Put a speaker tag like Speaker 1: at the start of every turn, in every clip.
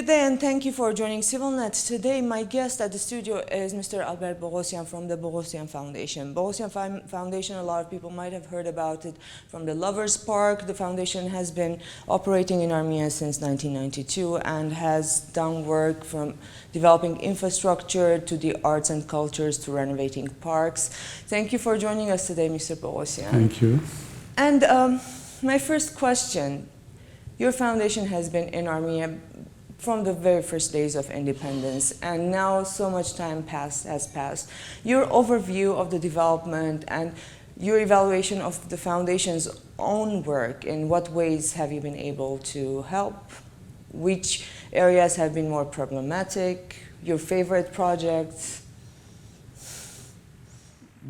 Speaker 1: Good day and thank you for joining Civilnet. Today my guest at the studio is Mr. Boghossian from the Boghossian Foundation. Boghossian Foundation, a lot of people might have heard about it from the Lovers Park. The foundation has been operating in Armenia since 1992 and has done work from developing infrastructure to the arts and cultures to renovating parks. Thank you for joining us today, Mr. Boghossian.
Speaker 2: Thank you.
Speaker 1: And my first question, your foundation has been in Armenia from the very first days of independence, and now so much time has passed. Your overview of the development and your evaluation of the foundation's own work, in what ways have you been able to help? Which areas have been more problematic? Your favorite projects?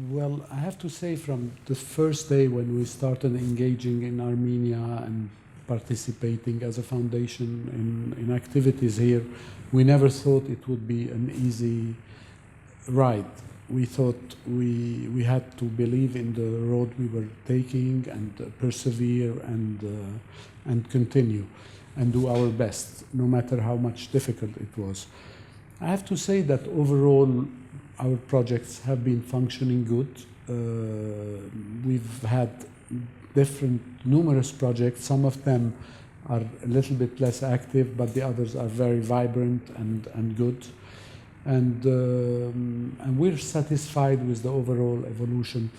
Speaker 2: Well, I have to say from the first day when we started engaging in Armenia and participating as a foundation in activities here, we never thought it would be an easy ride. We thought we had to believe in the road we were taking and persevere and continue and do our best, no matter how much difficult it was. I have to say that overall our projects have been functioning good. We've had numerous projects. Some of them are a little bit less active, but the others are very vibrant and good. And we're satisfied with the overall evolution.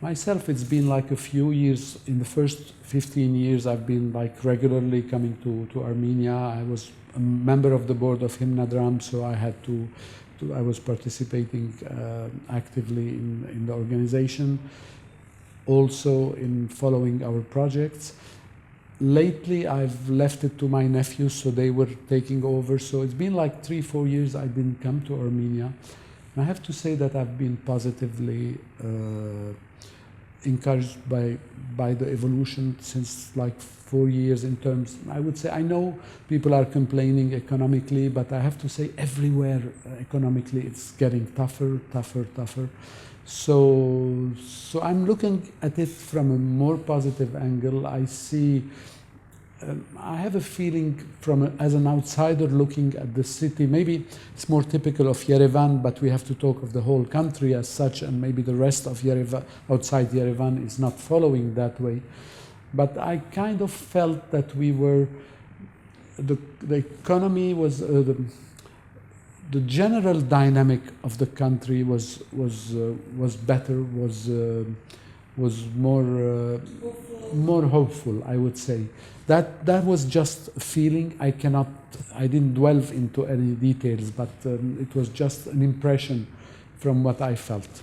Speaker 2: Myself, it's been like a few years. In the first 15 years, I've been like regularly coming to Armenia. I was a member of the board of Հիմնադրամին, so I was participating actively in the organization, also in following our projects. Lately, I've left it to my nephews, so they were taking over. So it's been like 3-4 years I didn't come to Armenia. And I have to say that I've been positively encouraged by the evolution since like 4 years in terms, I would say, I know people are complaining economically, but I have to say everywhere economically it's getting tougher. So I'm looking at it from a more positive angle. I see, I have a feeling as an outsider looking at the city, maybe it's more typical of Yerevan, but we have to talk of the whole country as such, and maybe the rest of Yerevan, outside Yerevan, is not following that way. But I kind of felt that we were, the economy was, the general dynamic of the country was better, was more hopeful, I would say. That was just a feeling. I didn't delve into any details, but it was just an impression from what I felt.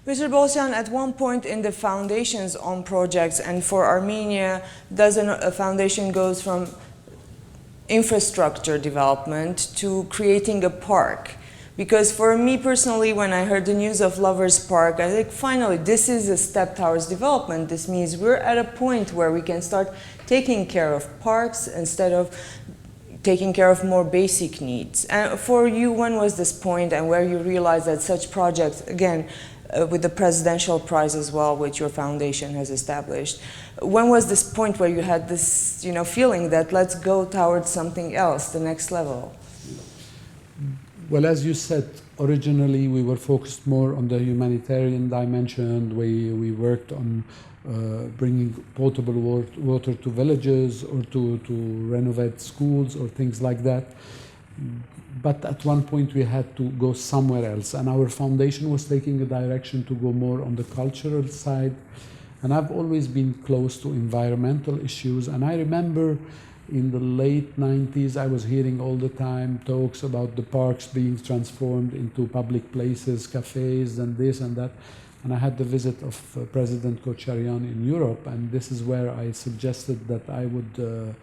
Speaker 1: Mr. Boghossian, at one point in the foundation's own projects, and for Armenia, a foundation goes from infrastructure development to creating a park. Because for me personally, when I heard the news of Lovers Park, I think finally this is a step towards development. This means we're at a point where we can start taking care of parks instead of taking care of more basic needs. And for you, when was this point and where you realized that such projects, again, with the presidential prize as well, which your foundation has established, when was this point where you had this, feeling that let's go towards something else, the next level?
Speaker 2: Well, as you said, originally we were focused more on the humanitarian dimension. We worked on bringing potable water to villages or to renovate schools or things like that. But at one point we had to go somewhere else, and our foundation was taking a direction to go more on the cultural side. And I've always been close to environmental issues, and I remember in the late 90s I was hearing all the time talks about the parks being transformed into public places, cafes and this and that. And I had the visit of President Kocharyan in Europe, and this is where I suggested that I would,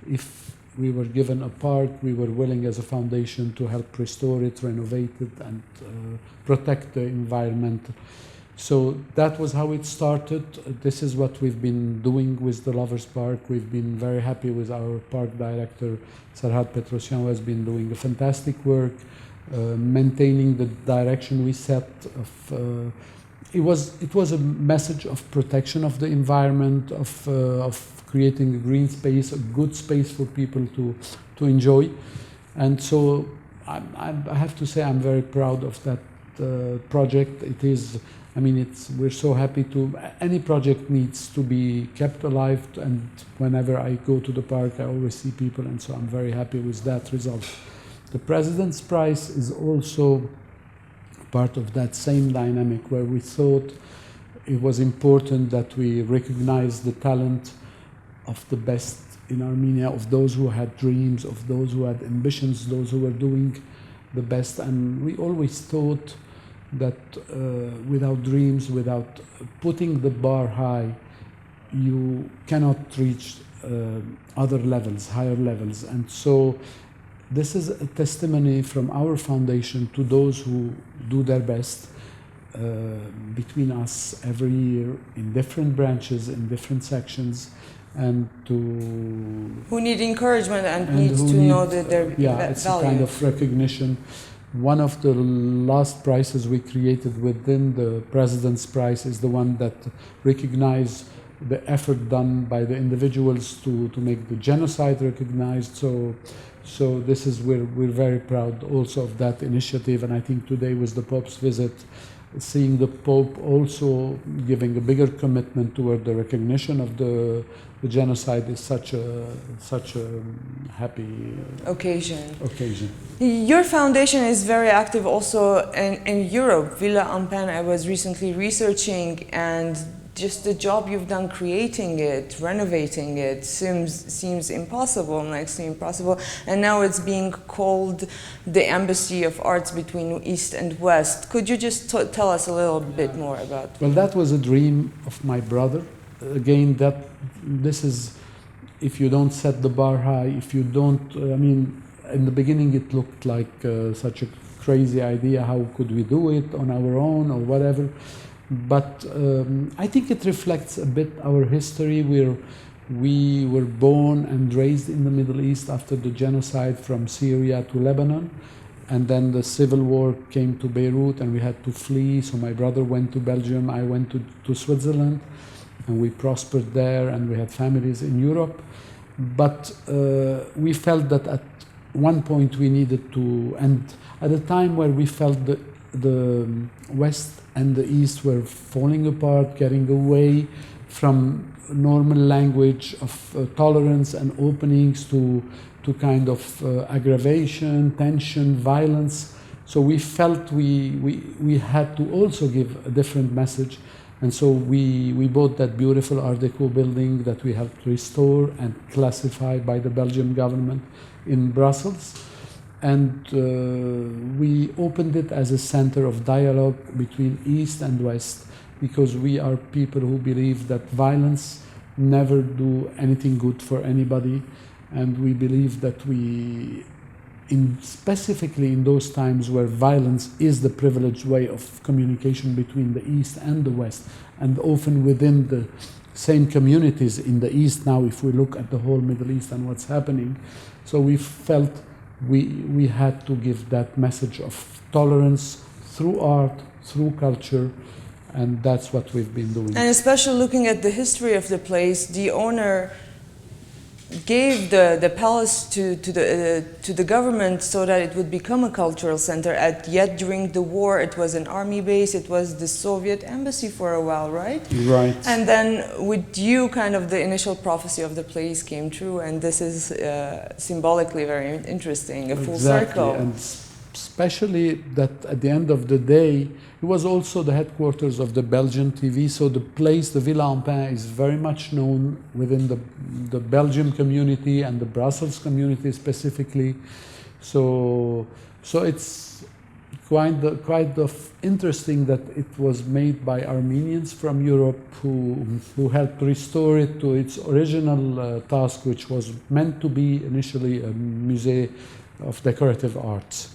Speaker 2: if we were given a park, we were willing as a foundation to help restore it, renovate it, and protect the environment. So that was how it started. This is what we've been doing with the Lovers Park. We've been very happy with our park director, Sarhad Petrosyan, who has been doing a fantastic work, maintaining the direction we set. It was a message of protection of the environment, of creating a green space, a good space for people to enjoy. And so I have to say I'm very proud of that project. It is, I mean, we're so happy to, any project needs to be kept alive, and whenever I go to the park I always see people, and so I'm very happy with that result. The President's Prize is also part of that same dynamic where we thought it was important that we recognize the talent of the best in Armenia, of those who had dreams, of those who had ambitions, those who were doing the best. And we always thought that without dreams, without putting the bar high, you cannot reach other levels, higher levels. And so this is a testimony from our foundation to those who do their best between us every year in different branches, in different sections, and to
Speaker 1: who need encouragement and needs to know that they're
Speaker 2: it's a kind of recognition. One of the last prizes we created within the President's Prize is the one that recognizes the effort done by the individuals to make the genocide recognized. So this is we're very proud also of that initiative, and I think today with the Pope's visit, seeing the Pope also giving a bigger commitment toward the recognition of the genocide is such a happy occasion.
Speaker 1: Your foundation is very active also in Europe. Villa Empain, I was recently researching, and just the job you've done creating it, renovating it, seems impossible, next to impossible. And now it's being called the Embassy of Arts between East and West. Could you just tell us a little bit more about
Speaker 2: Well, that was a dream of my brother. Again, this is, if you don't set the bar high, if you don't, I mean, in the beginning it looked like such a crazy idea, how could we do it on our own or whatever. But I think it reflects a bit our history. We were born and raised in the Middle East after the genocide from Syria to Lebanon. And then the civil war came to Beirut and we had to flee. So my brother went to Belgium, I went to Switzerland, and we prospered there, and we had families in Europe. But we felt that at one point we needed to, and at a time where we felt the West and the East were falling apart, getting away from normal language of tolerance and openings to kind of aggravation, tension, violence. So we felt we had to also give a different message. And so we bought that beautiful Art Deco building that we helped restore and classify by the Belgian government in Brussels. And we opened it as a center of dialogue between East and West, because we are people who believe that violence never do anything good for anybody. And we believe that specifically in those times where violence is the privileged way of communication between the East and the West, and often within the same communities in the East now, if we look at the whole Middle East and what's happening. So we felt we had to give that message of tolerance through art, through culture, and that's what we've been doing.
Speaker 1: And especially looking at the history of the place, the owner gave the palace to the government so that it would become a cultural center, and yet during the war it was an army base, it was the Soviet embassy for a while, right?
Speaker 2: Right.
Speaker 1: And then with you, kind of the initial prophecy of the place came true, and this is symbolically very interesting, a full circle.
Speaker 2: And especially that at the end of the day, it was also the headquarters of the Belgian TV, so the place, the Villa Empain, is very much known within the Belgian community and the Brussels community specifically. So it's quite of interesting that it was made by Armenians from Europe who helped restore it to its original task, which was meant to be initially a museum of decorative arts.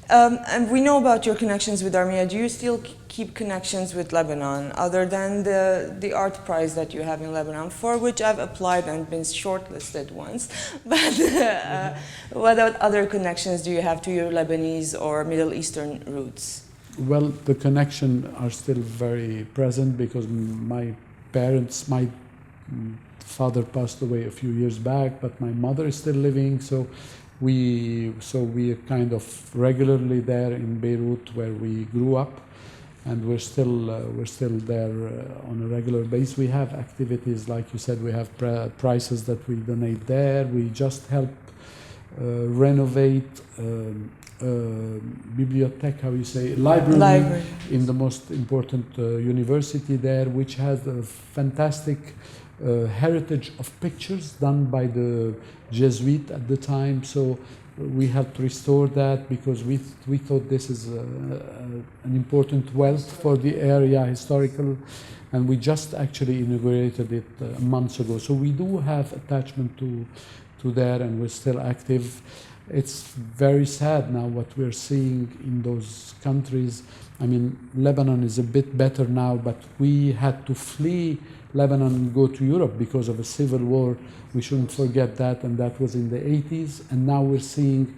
Speaker 1: And we know about your connections with Armenia. Do you still keep connections with Lebanon, other than the art prize that you have in Lebanon, for which I've applied and been shortlisted once? But what other connections do you have to your Lebanese or Middle Eastern roots?
Speaker 2: Well, the connections are still very present because my father passed away a few years back, but my mother is still living. So we are kind of regularly there in Beirut where we grew up, and we're still there on a regular basis. We have activities, like you said, we have prices that we donate there. We just help renovate bibliothèque, how you say, library in the most important university there, which has a fantastic heritage of pictures done by the Jesuit at the time. So we helped restore that because we thought this is an important wealth for the area, historical, and we just actually inaugurated it months ago. So we do have attachment to there, and we're still active. It's very sad now what we're seeing in those countries. I mean, Lebanon is a bit better now, but we had to flee Lebanon and go to Europe because of a civil war. We shouldn't forget that, and that was in the 80s. And now we're seeing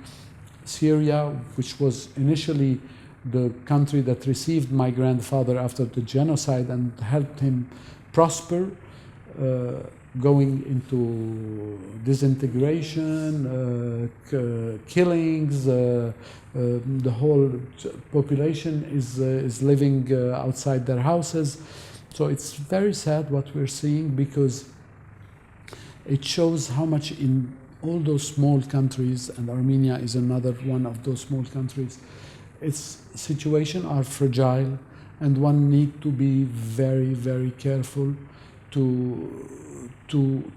Speaker 2: Syria, which was initially the country that received my grandfather after the genocide and helped him prosper, going into disintegration, killings. The whole population is living outside their houses. So it's very sad what we're seeing, because it shows how much in all those small countries, and Armenia is another one of those small countries, its situation are fragile, and one need to be very, very careful to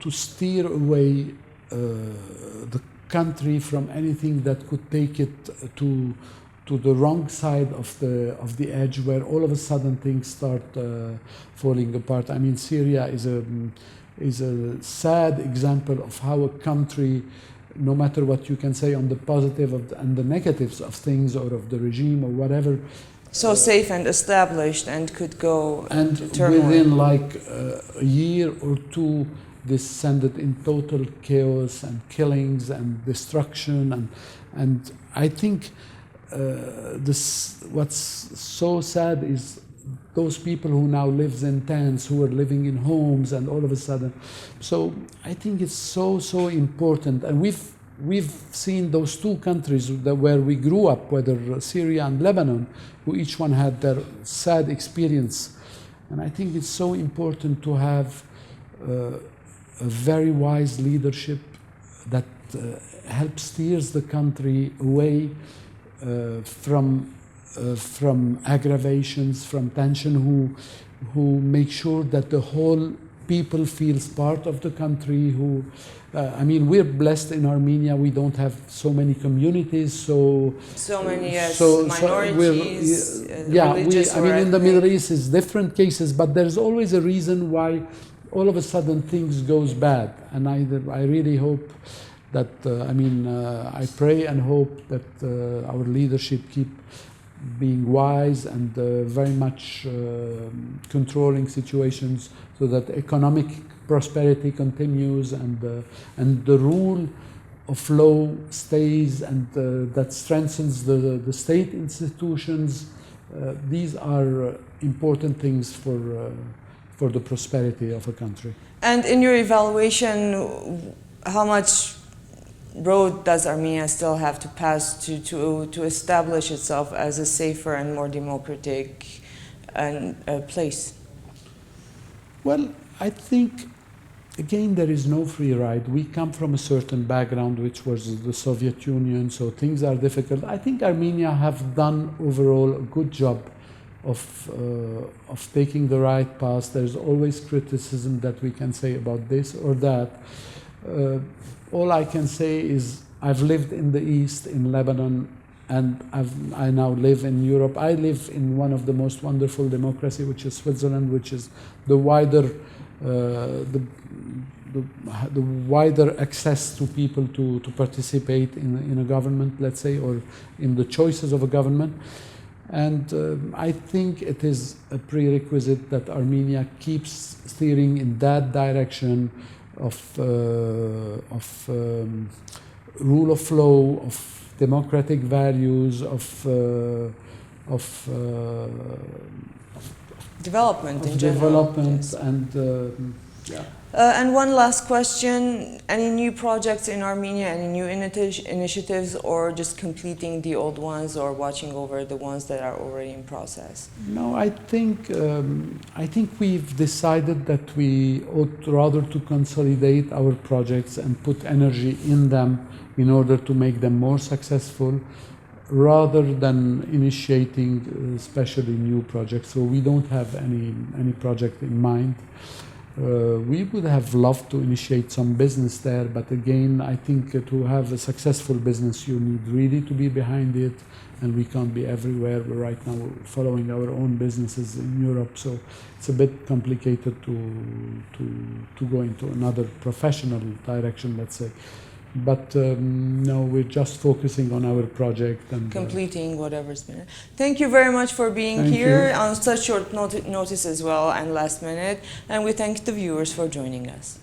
Speaker 2: steer away the country from anything that could take it to the wrong side of the edge, where all of a sudden things start falling apart. I mean, Syria is a sad example of how a country, no matter what you can say on the positive and the negatives of things or of the regime or whatever,
Speaker 1: so safe and established and could go
Speaker 2: and
Speaker 1: to turmoil.
Speaker 2: Within like a year or two descended in total chaos and killings and destruction, and I think what's so sad is those people who now live in tents, who are living in homes, and all of a sudden. So I think it's so important, and we've seen those two countries where we grew up, whether Syria and Lebanon, who each one had their sad experience, and I think it's so important to have a very wise leadership that helps steers the country away from aggravations, from tension, who make sure that the whole people feels part of the country. I mean, we're blessed in Armenia. We don't have so many communities, so
Speaker 1: many
Speaker 2: religious.
Speaker 1: minorities.
Speaker 2: I mean, in the Middle East, it's different cases, but there's always a reason why all of a sudden things goes bad. And I really hope that, I pray and hope that our leadership keep being wise and very much controlling situations so that economic prosperity continues and the rule of law stays, and that strengthens the state institutions. These are important things for the prosperity of a country.
Speaker 1: And in your evaluation, how much road does Armenia still have to pass to establish itself as a safer and more democratic place?
Speaker 2: Well, I think, again, there is no free ride. We come from a certain background, which was the Soviet Union, so things are difficult. I think Armenia have done overall a good job of taking the right path. There's always criticism that we can say about this or that. All I can say is I've lived in the East, in Lebanon, and I now live in Europe. I live in one of the most wonderful democracy, which is Switzerland, which is the wider access to people to participate in a government, let's say, or in the choices of a government. And I think it is a prerequisite that Armenia keeps steering in that direction of rule of law, of democratic values, of
Speaker 1: development in
Speaker 2: general.
Speaker 1: Yes.
Speaker 2: And yeah.
Speaker 1: And one last question, any new projects in Armenia, any new initiatives, or just completing the old ones or watching over the ones that are already in process?
Speaker 2: No, I think we've decided that we ought rather to consolidate our projects and put energy in them in order to make them more successful, rather than initiating especially new projects. So we don't have any project in mind. We would have loved to initiate some business there, but again, I think to have a successful business, you need really to be behind it, and we can't be everywhere. We're right now following our own businesses in Europe, so it's a bit complicated to go into another professional direction, let's say. But no, we're just focusing on our project and
Speaker 1: completing whatever's been. Thank you very much for being here on such short notice as well and last minute. And we thank the viewers for joining us.